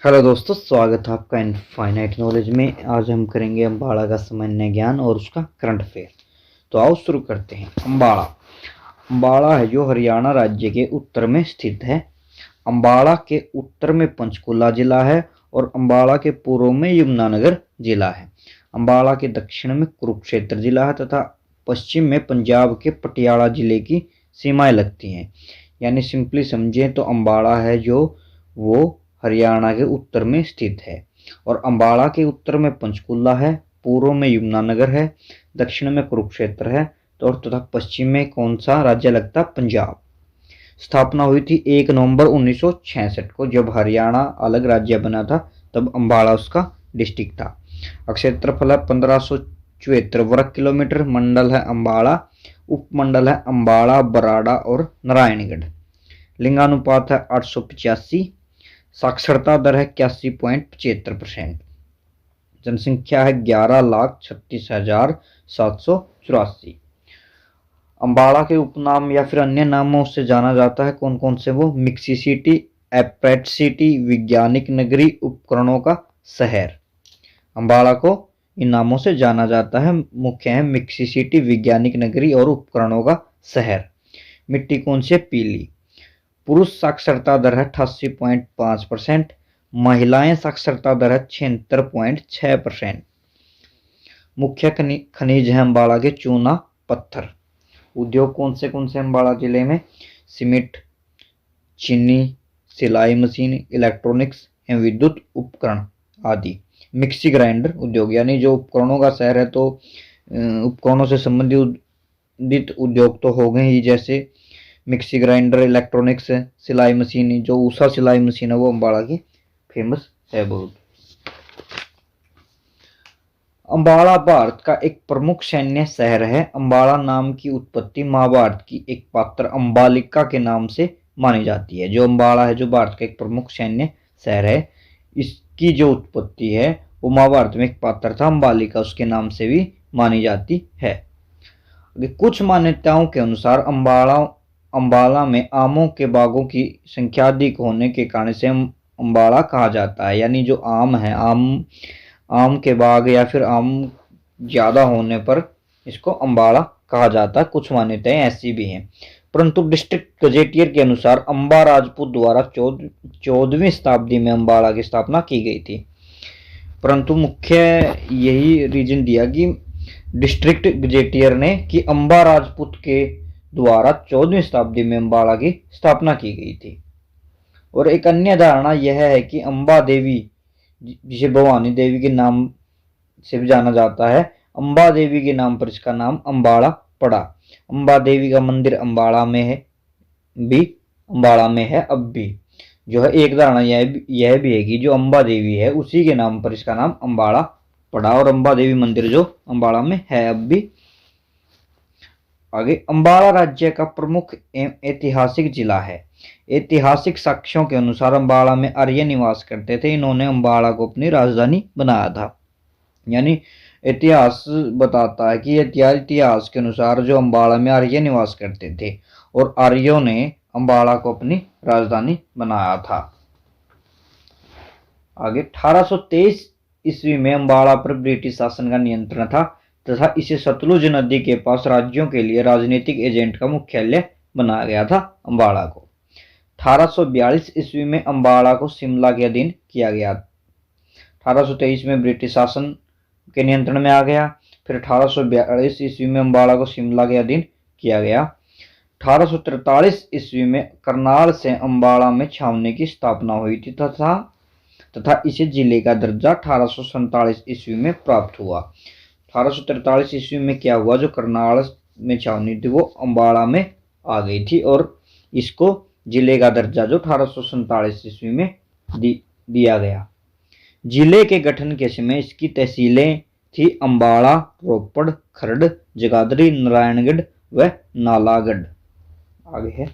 Hello दोस्तों, स्वागत है आपका इनफाइनाइट नॉलेज में। आज हम करेंगे अम्बाड़ा का सामान्य ज्ञान और उसका करंट अफेयर। तो आओ शुरू करते हैं। अम्बाड़ा अम्बाड़ा है जो हरियाणा राज्य के उत्तर में स्थित है। अम्बाड़ा के उत्तर में पंचकुला जिला है और अम्बाड़ा के पूर्व में यमुनानगर जिला है। अम्बाड़ा के दक्षिण में कुरुक्षेत्र जिला है तथा पश्चिम में पंजाब के पटियाला जिले की सीमाएं लगती हैं। यानी सिंपली समझें तो अम्बाड़ा है जो वो हरियाणा के उत्तर में स्थित है। और अम्बाड़ा के उत्तर में पंचकुला है, पूर्व में यमुनानगर है, दक्षिण में कुरुक्षेत्र है तो तथा पश्चिम में कौन सा राज्य लगता? पंजाब। स्थापना हुई थी 1 नवंबर 1966 को। जब हरियाणा अलग राज्य बना था तब अम्बाड़ा उसका डिस्ट्रिक्ट था। क्षेत्रफल है 1574 वर्ग किलोमीटर। मंडल है अम्बाड़ा, उपमंडल है अम्बाड़ा, बराड़ा और नारायणगढ़। लिंगानुपात है 885। साक्षरता दर है 81.75%। जनसंख्या है 11,36,784। अम्बाड़ा के उपनाम या फिर अन्य नामों से जाना जाता है कौन कौन से? वो मिक्सी सिटी, एप्रेट सिटी, वैज्ञानिक नगरी, उपकरणों का शहर। अम्बाड़ा को इन नामों से जाना जाता है। मुख्य है मिक्सी सिटी, वैज्ञानिक नगरी और उपकरणों का शहर। मिट्टी कौन सी है? पीली। पुरुष साक्षरता दर है 88.5%। महिलाएं साक्षरता दर है 76.6%। मुख्य खनिज है अम्बाड़ा के चूना पत्थर। उद्योग कौन से अम्बाड़ा जिले में? सीमेंट, चीनी, सिलाई मशीन, इलेक्ट्रॉनिक्स एवं विद्युत उपकरण आदि। मिक्सी ग्राइंडर उद्योग, यानी जो उपकरणों का शहर है तो उपकरणों से संबंधित उद्योग तो हो गए ही, जैसे मिक्सी ग्राइंडर, इलेक्ट्रॉनिक्स, सिलाई मशीन। जो उषा सिलाई मशीन है वो अम्बाड़ा की फेमस है बहुत। अम्बाड़ा भारत का एक प्रमुख सैन्य शहर है। अम्बाड़ा नाम की उत्पत्ति महाभारत की एक पात्र अम्बालिका के नाम से मानी जाती है। जो अम्बाड़ा है जो भारत का एक प्रमुख सैन्य शहर है, इसकी जो उत्पत्ति है वो महाभारत में एक पात्र था अम्बालिका, उसके नाम से भी मानी जाती है। कुछ मान्यताओं के अनुसार अम्बाड़ा में आमों के बागों की संख्या अधिक होने के कारण से अम्बाड़ा कहा जाता है। यानी जो आम है, आम के बाग या फिर आम ज़्यादा होने पर इसको अम्बाड़ा कहा जाता है। कुछ मान्यताएं ऐसी भी हैं, परंतु डिस्ट्रिक्ट गजेटियर के अनुसार अम्बा राजपूत द्वारा 14वीं शताब्दी में अम्बाड़ा की स्थापना की गई थी। परंतु मुख्य यही रीजन दिया कि डिस्ट्रिक्ट गजेटियर ने कि अम्बा राजपूत के द्वारा 14वीं शताब्दी में अम्बाड़ा की स्थापना की गई थी। और एक अन्य धारणा यह है कि अम्बा देवी, जिसे भवानी देवी के नाम से भी जाना जाता है, अम्बा देवी के नाम पर इसका नाम अम्बाड़ा पड़ा। अम्बा देवी का मंदिर अम्बाड़ा में है अब भी। जो है एक धारणा यह भी है कि जो अम्बा देवी है उसी के नाम पर इसका नाम अम्बाड़ा पड़ा और अम्बा देवी मंदिर जो अम्बाड़ा में है अब भी। आगे, अम्बाड़ा राज्य का प्रमुख ऐतिहासिक जिला है। ऐतिहासिक साक्ष्यों के अनुसार अम्बाड़ा में आर्य निवास करते थे। इन्होंने अम्बाड़ा को अपनी राजधानी बनाया था। यानी इतिहास बताता है कि इतिहास के अनुसार जो अम्बाड़ा में आर्य निवास करते थे और आर्यों ने अम्बाड़ा को अपनी राजधानी बनाया था। आगे, 1823 ईस्वी में अम्बाड़ा पर ब्रिटिश शासन का नियंत्रण था तथा इसे सतलुज नदी के पास राज्यों के लिए राजनीतिक एजेंट का मुख्यालय बनाया गया था अम्बाड़ा को। 1842 ईस्वी में अम्बाड़ा को शिमला के अधीन किया गया। 1823 में ब्रिटिश शासन के नियंत्रण में आ गया। फिर 1842 ईस्वी में अम्बाड़ा को शिमला के अधीन किया गया। 1843 ईस्वी में करनाल से अम्बाड़ा में छावनी की स्थापना हुई थी तथा इसे जिले का दर्जा 1847 ईस्वी में प्राप्त हुआ। 1843 ईस्वी में क्या हुआ? जो करनाल में छावनी थी वो अम्बाड़ा में आ गई थी और इसको जिले का दर्जा जो 1847 ईस्वी में दिया गया। जिले के गठन के समय इसकी तहसीलें थी अम्बाड़ा, रोपड़, खरड़, जगाधरी, नारायणगढ़ व नालागढ़। आगे है,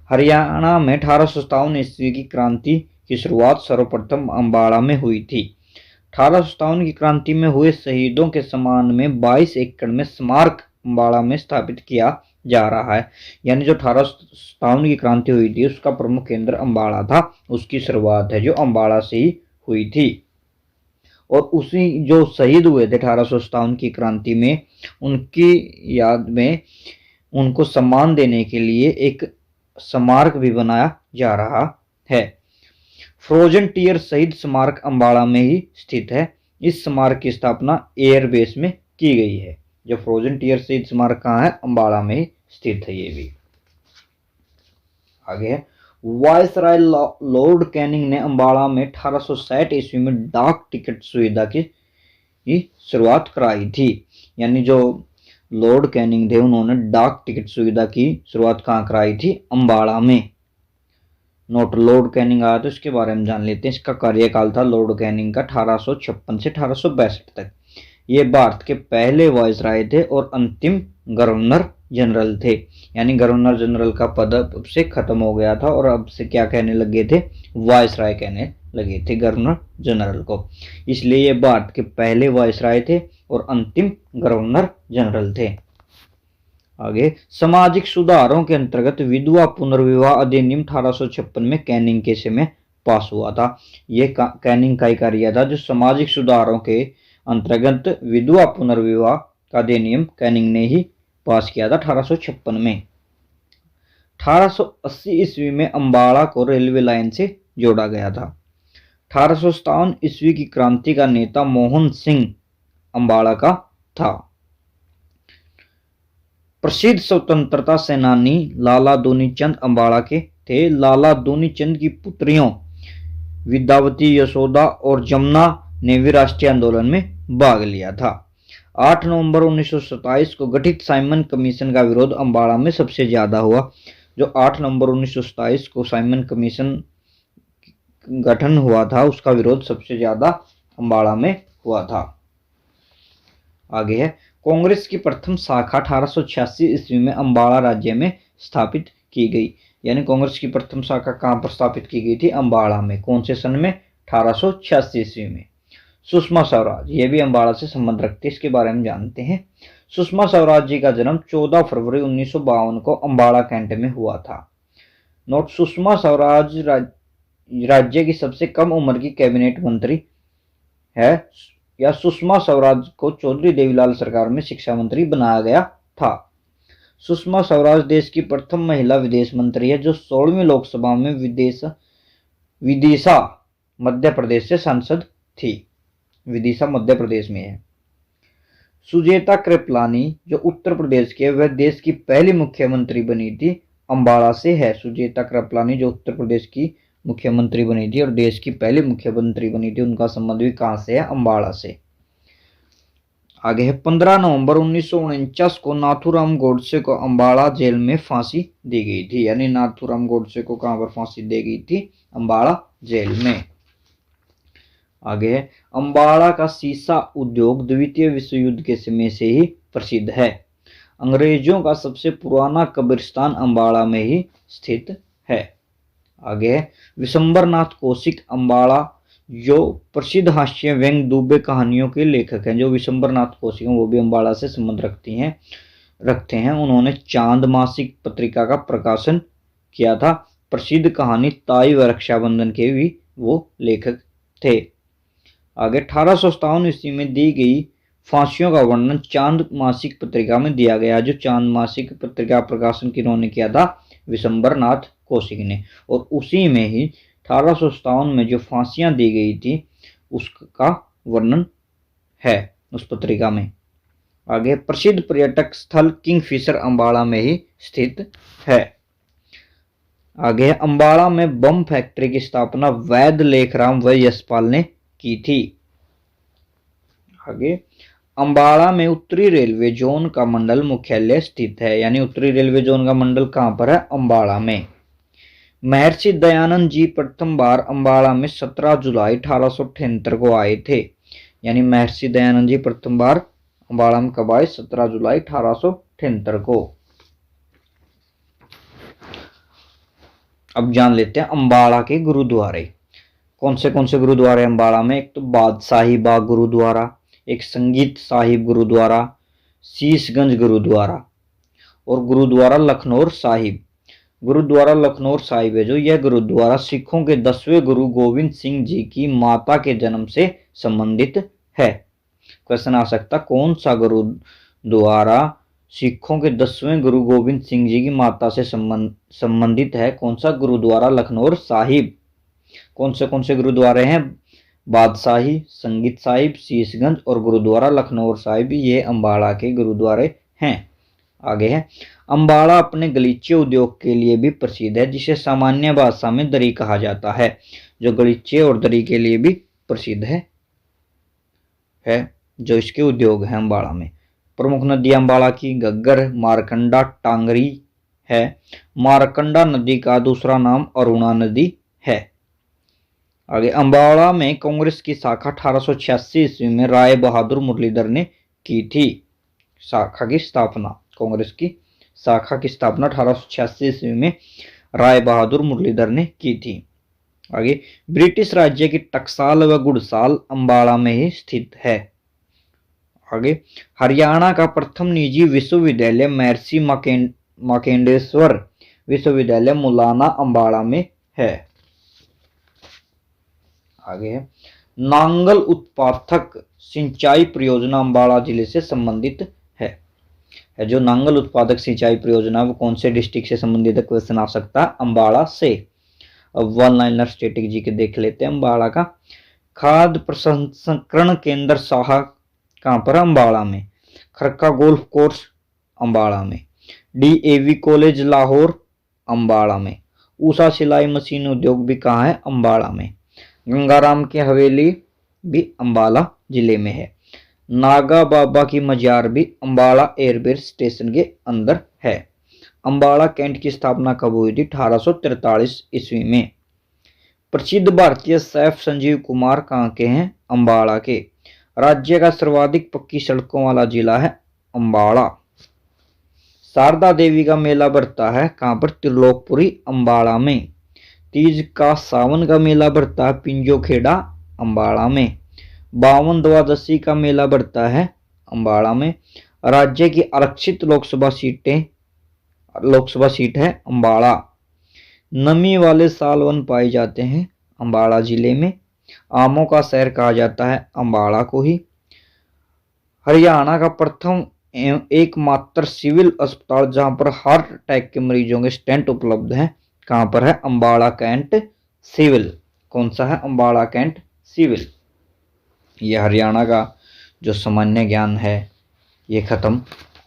हरियाणा में 1857 ईस्वी की क्रांति की शुरुआत सर्वप्रथम अम्बाड़ा में हुई थी। 1857 की क्रांति में हुए शहीदों के सम्मान में 22 एकड़ में स्मारक अम्बाड़ा में स्थापित किया जा रहा है। यानी जो 1857 की क्रांति हुई थी उसका प्रमुख केंद्र अम्बाड़ा था, उसकी शुरुआत है जो अम्बाड़ा से ही हुई थी। और उसी जो शहीद हुए थे 1857 की क्रांति में, उनकी याद में उनको सम्मान देने के लिए एक स्मारक भी बनाया जा रहा है। फ्रोजन टियर शहीद स्मारक अंबाला में ही स्थित है। इस स्मारक की स्थापना एयरबेस में की गई है। जो फ्रोजन टियर शहीद स्मारक कहाँ है? अंबाला में ही स्थित है। ये भी आगे है, वायसराय लॉर्ड कैनिंग ने अंबाला में 1860 ईस्वी में डाक टिकट सुविधा की शुरुआत कराई थी। यानी जो लॉर्ड कैनिंग थे उन्होंने डाक टिकट सुविधा की शुरुआत कहाँ कराई थी? अंबाला में। नोट लॉर्ड कैनिंग आया तो इसके बारे में जान लेते हैं। इसका कार्यकाल था लॉर्ड कैनिंग का 1856 से 1862 तक। ये भारत के पहले वायसराय थे और अंतिम गवर्नर जनरल थे। यानी गवर्नर जनरल का पद अब से खत्म हो गया था और अब से क्या कहने लगे थे? वायसराय कहने लगे थे गवर्नर जनरल को। इसलिए ये भारत के पहले वायसराय थे और अंतिम गवर्नर जनरल थे। आगे, सामाजिक सुधारों के अंतर्गत विधवा पुनर्विवाह अधिनियम 1856 में कैनिंग के समय पास हुआ था। ये कैनिंग का ही कार्य था जो सामाजिक सुधारों के अंतर्गत विधवा पुनर्विवाह का अधिनियम कैनिंग ने ही पास किया था 1856 में। 1880 ईस्वी में अंबाला को रेलवे लाइन से जोड़ा गया था। 1857 ईस्वी की क्रांति का नेता मोहन सिंह अंबाला का था। प्रसिद्ध स्वतंत्रता सेनानी लाला दुनीचंद अंबाला के थे। लाला दुनीचंद की पुत्रियों विद्यावती, यशोदा और जमुना ने भी राष्ट्रीय आंदोलन में भाग लिया था। 8 नवंबर 1927 को गठित साइमन कमीशन का विरोध अंबाला में सबसे ज्यादा हुआ। जो 8 नवंबर 1927 को साइमन कमीशन गठन हुआ था उसका विरोध सबसे ज्यादा अंबाला में हुआ था। आगे है, कांग्रेस की प्रथम शाखा 1886 ईस्वी में अंबाला राज्य में स्थापित की गई। यानी कांग्रेस की प्रथम शाखा कहां पर स्थापित की गई थी? अंबाला में। कौन से सन में? 1886 ईस्वी में। सुषमा स्वराज ये भी अंबाला से संबंध रखते हैं, इसके बारे में जानते हैं। सुषमा स्वराज जी का जन्म 14 फरवरी 1952 को अंबाला कैंट में हुआ था। नोट, सुषमा स्वराज राज्य की सबसे कम उम्र की कैबिनेट मंत्री है। या सुषमा स्वराज को चौधरी देवीलाल सरकार में शिक्षा मंत्री बनाया गया था। सुषमा स्वराज देश की प्रथम महिला विदेश मंत्री है जो 16वीं लोकसभा में विदिशा मध्य प्रदेश से सांसद थी। विदिशा मध्य प्रदेश में है। सुजेता कृपलानी जो उत्तर प्रदेश के, वह देश की पहली मुख्यमंत्री बनी थी, अंबाला से है। सुजेता कृपलानी जो उत्तर प्रदेश की मुख्यमंत्री बनी थी और देश की पहली मुख्यमंत्री बनी थी, उनका संबंध भी कहां से है? अंबाला से। आगे है, 15 नवंबर 1949 को नाथूराम गोडसे को अंबाला जेल में फांसी दी गई थी। यानी नाथूराम गोडसे को कहां पर फांसी दी गई थी? अंबाला जेल में। आगे है, अंबाला का सीसा उद्योग द्वितीय विश्व युद्ध के समय से ही प्रसिद्ध है। अंग्रेजों का सबसे पुराना कब्रिस्तान अंबाला में ही स्थित है। आगे है, विशंबरनाथ कौशिक अंबाला जो प्रसिद्ध हास्य व्यंग दुबे कहानियों के लेखक हैं। जो विशंबरनाथ कौशिक हैं वो भी अंबाला से संबंध रखते हैं। उन्होंने चांद मासिक पत्रिका का प्रकाशन किया था। प्रसिद्ध कहानी ताई व रक्षाबंधन के भी वो लेखक थे। आगे 1857 ईस्वी में दी गई फांसियों का वर्णन चांद मासिक पत्रिका में दिया गया। जो चांद मासिक पत्रिका प्रकाशन किन्होंने किया था? विशंबरनाथ कौशिक ने। और उसी में ही 1857 में जो फांसियां दी गई थी उसका वर्णन है उस पत्रिका में। आगे, प्रसिद्ध पर्यटक स्थल किंगफिशर अंबाला में ही स्थित है। आगे, अंबाला में बम फैक्ट्री की स्थापना वैद लेखराम व यशपाल ने की थी। आगे, अंबाला में उत्तरी रेलवे जोन का मंडल मुख्यालय स्थित है। यानी उत्तरी रेलवे जोन का मंडल कहां पर है? अंबाला में। महर्षि दयानंद जी प्रथम बार अंबाला में 17 जुलाई 1878 को आए थे। यानी महर्षि दयानंद जी प्रथम बार अंबाला में कब आए? 17 जुलाई 1878 को। अब जान लेते हैं अंबाला के गुरुद्वारे। कौन से गुरुद्वारे अंबाला में? एक तो बादशाही बाग गुरुद्वारा, एक संगीत साहिब गुरुद्वारा, शीशगंज गुरुद्वारा और गुरुद्वारा लखनौर साहिब। गुरुद्वारा लखनऊ साहिब है जो, यह गुरुद्वारा सिखों के 10वें गुरु गोविंद सिंह जी की माता के जन्म से संबंधित है। क्वेश्चन आ सकता, कौन सा गुरुद्वारा सिखों के 10वें गुरु गोविंद सिंह जी की माता से संबंधित है? कौन सा गुरुद्वारा? लखनऊ साहिब। कौन से गुरुद्वारे हैं? बादशाही, संगीत साहिब, शीशगंज और गुरुद्वारा लखनऊ साहिब, ये अम्बाड़ा के गुरुद्वारे हैं। आगे है, अम्बाड़ा अपने गलीचे उद्योग के लिए भी प्रसिद्ध है, जिसे सामान्य भाषा में दरी कहा जाता है। जो गलीचे और दरी के लिए भी प्रसिद्ध है जो इसके उद्योग हैं अम्बाड़ा में। प्रमुख नदी अम्बाड़ा की घग्गर, मारकंडा, टांगरी है। मारकंडा नदी का दूसरा नाम अरुणा नदी है। आगे, अम्बाड़ा में कांग्रेस की शाखा 1886 ईस्वी में राय बहादुर मुरलीधर ने की थी। शाखा की स्थापना, कांग्रेस की शाखा की स्थापना 1886 ईस्वी में राय बहादुर मुरलीधर ने की थी। आगे, ब्रिटिश राज्य की टकसाल व गुड़साल अम्बाड़ा में ही स्थित है। आगे, हरियाणा का प्रथम निजी विश्वविद्यालय महर्षि मार्कंडेश्वर विश्वविद्यालय मुलाना अम्बाड़ा में है। आगे है, नांगल उत्पादक सिंचाई परियोजना अम्बाड़ा जिले से संबंधित है। जो नांगल उत्पादक सिंचाई परियोजना वो कौन से डिस्ट्रिक्ट से संबंधित है? क्वेश्चन आ सकता है अम्बाड़ा से। अब वन लाइनर स्टैटिक जी के देख लेते हैं अम्बाड़ा का। खाद्य प्रसंस्करण केंद्र साहा कहाँ पर? अम्बाड़ा में। खरका गोल्फ कोर्स अम्बाड़ा में। DAV कॉलेज लाहौर अम्बाड़ा में। ऊषा सिलाई मशीन उद्योग भी कहाँ है? अम्बाड़ा में। गंगाराम की हवेली भी अम्बाला जिले में है। नागा बाबा की मजार भी अम्बाड़ा एयरबेस स्टेशन के अंदर है। अम्बाड़ा कैंट की स्थापना कब हुई थी? 1843 ईस्वी में। प्रसिद्ध भारतीय शेफ संजीव कुमार कहाँ के हैं? अम्बाड़ा के। राज्य का सर्वाधिक पक्की सड़कों वाला जिला है अम्बाड़ा। शारदा देवी का मेला बढ़ता है कहाँ पर? त्रिलोकपुरी अम्बाड़ा में। तीज का सावन का मेला बढ़ता है पिंजोखेड़ा अम्बाड़ा में। 52 द्वादशी का मेला बढ़ता है अम्बाड़ा में। राज्य की आरक्षित लोकसभा सीट है अम्बाड़ा। नमी वाले सालवन पाए जाते हैं अम्बाड़ा जिले में। आमों का शहर कहा जाता है अम्बाड़ा को ही। हरियाणा का प्रथम एवं एकमात्र सिविल अस्पताल जहां पर हार्ट अटैक के मरीजों के स्टेंट उपलब्ध हैं कहां पर है? Ambala cantt civil. कौन सा है? Ambala cantt civil. यह हरियाणा का जो सामान्य ज्ञान है ये खत्म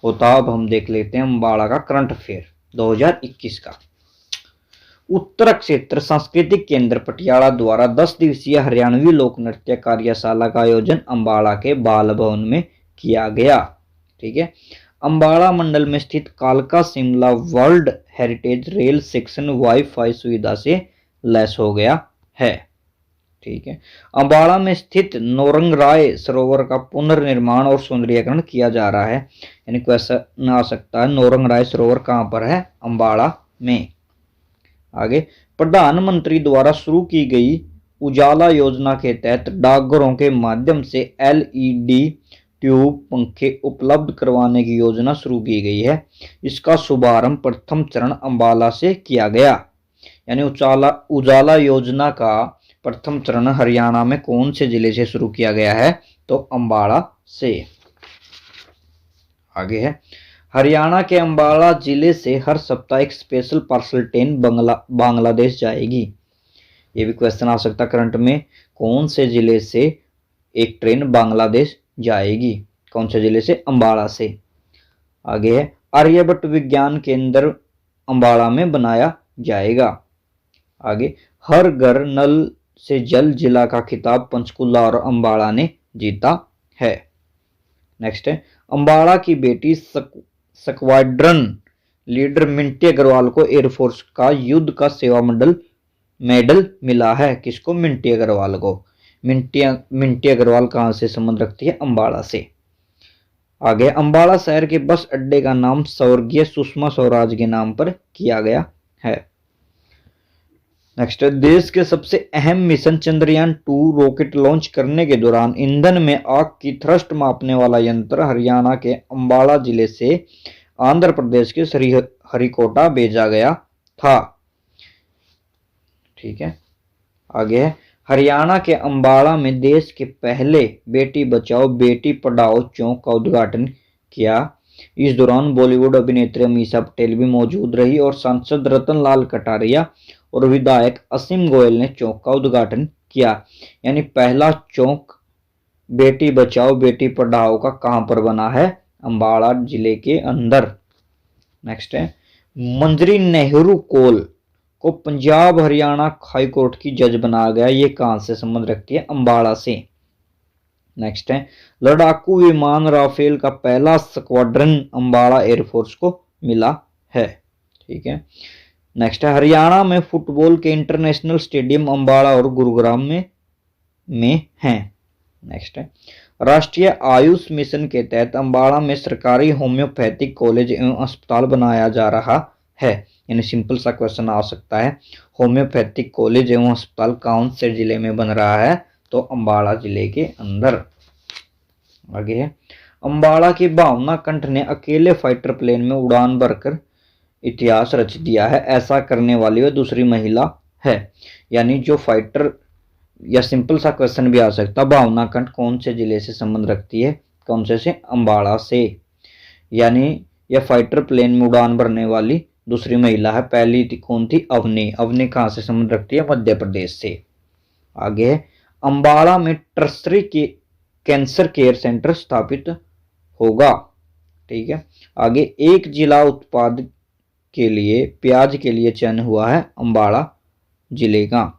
होता। अब हम देख लेते हैं अम्बाड़ा का करंट अफेयर 2021 का। उत्तर क्षेत्र सांस्कृतिक केंद्र पटियाला द्वारा 10 दिवसीय हरियाणवी लोक नृत्य कार्यशाला का आयोजन अम्बाड़ा के बाल भवन में किया गया। ठीक है। अम्बाड़ा मंडल में स्थित कालका Shimla world heritage rail section wifi सुविधा से लैस हो गया है। ठीक है। अम्बाड़ा में स्थित नौरंगराय सरोवर का पुनर्निर्माण और सौंदर्यीकरण किया जा रहा है। यानी क्वेश्चन आ सकता है नौरंगराय सरोवर कहां पर है? अम्बाड़ा में। आगे, प्रधानमंत्री द्वारा शुरू की गई उजाला योजना के तहत डाकघरों के माध्यम से LED ट्यूब पंखे उपलब्ध करवाने की योजना शुरू की गई है। इसका शुभारंभ प्रथम चरण अम्बाला से किया गया। यानी उजाला योजना का प्रथम चरण हरियाणा में कौन से जिले से शुरू किया गया है? तो अम्बाड़ा से। आगे है, हरियाणा के अम्बाला जिले से हर सप्ताह एक स्पेशल पार्सल ट्रेन बांग्लादेश जाएगी। ये भी क्वेश्चन आ सकता करंट में। कौन से जिले से एक ट्रेन बांग्लादेश जाएगी? कौन से जिले से? अम्बाड़ा से। आगे है, आर्यभट्ट विज्ञान केंद्र अम्बाड़ा में बनाया जाएगा। आगे, हर घर नल से जल जिला का खिताब पंचकुला और अम्बाड़ा ने जीता है। नेक्स्ट है, अम्बाड़ा की बेटी स्क्वाड्रन लीडर मिंटी अग्रवाल को एयरफोर्स का युद्ध का सेवा मेडल मिला है। किसको? मिंटी अग्रवाल को। मिंटी अग्रवाल कहां से संबंध रखती है? अम्बाड़ा से। आगे, अम्बाड़ा शहर के बस अड्डे का नाम स्वर्गीय सुषमा स्वराज के नाम पर किया गया है। नेक्स्ट, देश के सबसे अहम मिशन चंद्रयान 2 रॉकेट लॉन्च करने के दौरान ईंधन में आग की थ्रस्ट मापने वाला यंत्र हरियाणा के अम्बाड़ा जिले से आंध्र प्रदेश के श्रीहरिकोटा भेजा गया था। ठीक है, आगे है हरियाणा के अंबाला में देश के पहले बेटी बचाओ बेटी पढ़ाओ चौक का उद्घाटन किया। इस दौरान बॉलीवुड अभिनेत्री अमीषा पटेल भी मौजूद रही और सांसद रतन लाल कटारिया और विधायक असीम गोयल ने चौक का उद्घाटन किया। यानी पहला चौक बेटी बचाओ बेटी पढ़ाओ का कहां पर बना है? अंबाला जिले के अंदर। नेक्स्ट है मंजरी नेहरू कोल को पंजाब हरियाणा हाई कोर्ट की जज बनाया गया। ये कहां से संबंध रखती है? अंबाला से। नेक्स्ट है लड़ाकू विमान राफेल का पहला स्क्वाड्रन अंबाला एयरफोर्स को मिला है। ठीक है, नेक्स्ट है हरियाणा में फुटबॉल के इंटरनेशनल स्टेडियम अंबाला और गुरुग्राम में हैं। नेक्स्ट है राष्ट्रीय आयुष मिशन के तहत अंबाला में सरकारी होम्योपैथिक कॉलेज एवं अस्पताल बनाया जा रहा है। यानी सिंपल सा क्वेश्चन आ सकता है, होम्योपैथिक कॉलेज एवं अस्पताल कौन से जिले में बन रहा है? तो अंबाला जिले के अंदर। आगे है अंबाला की भावना कंठ ने अकेले फाइटर प्लेन में उड़ान भरकर इतिहास रच दिया है। ऐसा करने वाली वह दूसरी महिला है। यानी जो फाइटर, या सिंपल सा क्वेश्चन भी आ सकता, भावना कंठ कौन से जिले से संबंध रखती है? कौन से? अंबाला से। यानी यह फाइटर प्लेन में उड़ान भरने वाली दूसरी महिला है। पहली कौन थी? अवनी। अवनी कहां से संबंध रखती है? मध्य प्रदेश से। आगे है अंबाला में टर्सरी के कैंसर केयर सेंटर स्थापित होगा। ठीक है, आगे एक जिला उत्पाद के लिए प्याज के लिए चयन हुआ है अंबाला जिले का।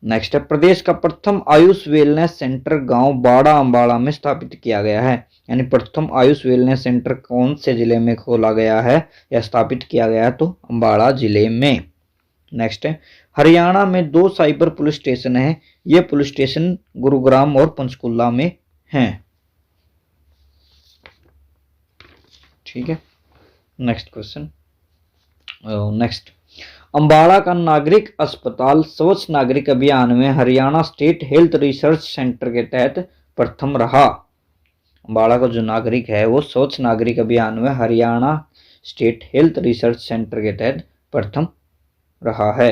नेक्स्ट है प्रदेश का प्रथम आयुष वेलनेस सेंटर गांव बाड़ा अंबाला में स्थापित किया गया है। यानी प्रथम आयुष वेलनेस सेंटर कौन से जिले में खोला गया है या स्थापित किया गया है? तो अंबाला जिले में। नेक्स्ट है हरियाणा में 2 साइबर पुलिस स्टेशन है। ये पुलिस स्टेशन गुरुग्राम और पंचकुला में हैं। ठीक है, नेक्स्ट क्वेश्चन। नेक्स्ट अंबाला का नागरिक अस्पताल स्वच्छ नागरिक अभियान में Haryana state health research centre के तहत प्रथम रहा। अंबाला का जो नागरिक है वो स्वच्छ नागरिक अभियान में Haryana state health research centre के तहत प्रथम रहा है।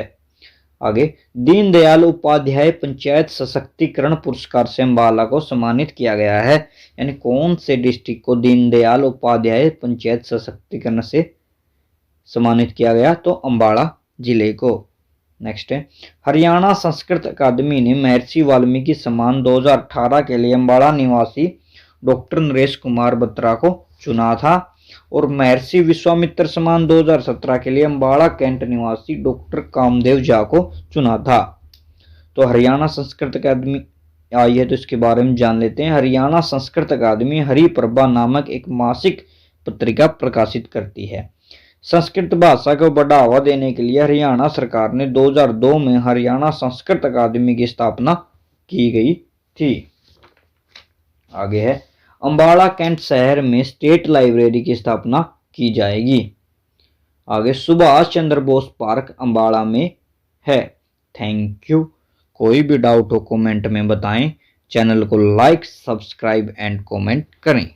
आगे दीनदयाल उपाध्याय पंचायत सशक्तिकरण पुरस्कार से अंबाला को सम्मानित किया गया है। यानी कौन से डिस्ट्रिक्ट को दीनदयाल उपाध्याय पंचायत सशक्तिकरण से सम्मानित किया गया? तो अंबाला जिले को। नेक्स्ट है हरियाणा संस्कृत अकादमी ने महर्षि वाल्मीकि सम्मान 2018 के लिए अंबाला निवासी डॉक्टर नरेश कुमार बत्रा को चुना था और महर्षि विश्वामित्र सम्मान 2017 के लिए अंबाला कैंट निवासी डॉक्टर कामदेव झा को चुना था। तो हरियाणा संस्कृत अकादमी आई है, तो इसके बारे में जान लेते हैं। हरियाणा संस्कृत अकादमी हरिप्रभा नामक एक मासिक पत्रिका प्रकाशित करती है। संस्कृत भाषा को बढ़ावा देने के लिए हरियाणा सरकार ने 2002 में हरियाणा संस्कृत अकादमी की स्थापना की गई थी। आगे है अंबाला कैंट शहर में स्टेट लाइब्रेरी की स्थापना की जाएगी। आगे सुभाष चंद्र बोस पार्क अंबाला में है। Thank you. कोई भी डाउट हो कमेंट में बताएं। चैनल को लाइक सब्सक्राइब एंड कमेंट करें।